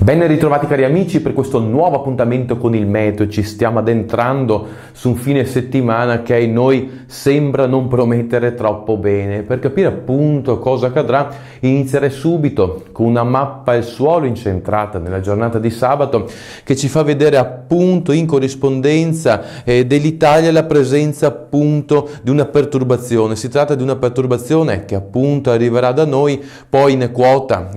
Ben ritrovati cari amici per questo nuovo appuntamento con il meteo. Ci stiamo addentrando su un fine settimana che a noi sembra non promettere troppo bene. Per capire appunto cosa accadrà inizierei subito con una mappa al suolo incentrata nella giornata di sabato che ci fa vedere appunto in corrispondenza dell'Italia la presenza appunto di una perturbazione. Si tratta di una perturbazione che appunto arriverà da noi, poi in quota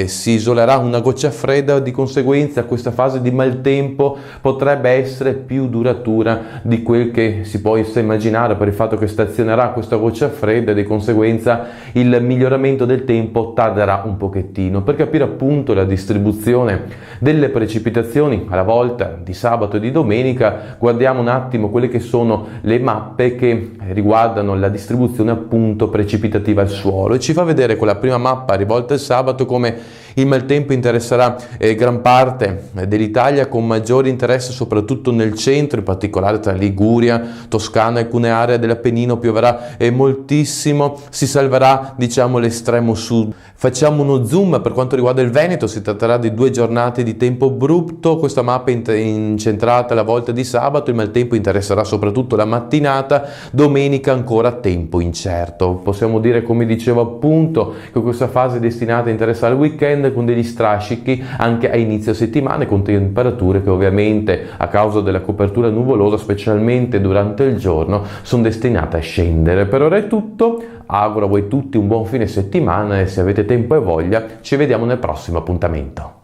si isolerà una goccia fredda. Di conseguenza questa fase di maltempo potrebbe essere più duratura di quel che si possa immaginare, per il fatto che stazionerà questa goccia fredda e di conseguenza il miglioramento del tempo tarderà un pochettino. Per capire appunto la distribuzione delle precipitazioni alla volta di sabato e di domenica, guardiamo un attimo quelle che sono le mappe che riguardano la distribuzione appunto precipitativa al suolo, e ci fa vedere con la prima mappa rivolta al sabato come il maltempo interesserà gran parte dell'Italia, con maggiore interesse soprattutto nel centro, in particolare tra Liguria, Toscana e alcune aree dell'Appennino pioverà moltissimo, si salverà diciamo l'estremo sud. Facciamo uno zoom per quanto riguarda il Veneto, si tratterà di 2 giornate di tempo brutto, questa mappa è incentrata alla volta di sabato, il maltempo interesserà soprattutto la mattinata, domenica ancora tempo incerto. Possiamo dire, come dicevo appunto, che questa fase è destinata a interessare il weekend con degli strascichi anche a inizio settimana, con temperature che ovviamente a causa della copertura nuvolosa, specialmente durante il giorno, sono destinate a scendere. Per ora è tutto, auguro a voi tutti un buon fine settimana e se avete tempo e voglia ci vediamo nel prossimo appuntamento.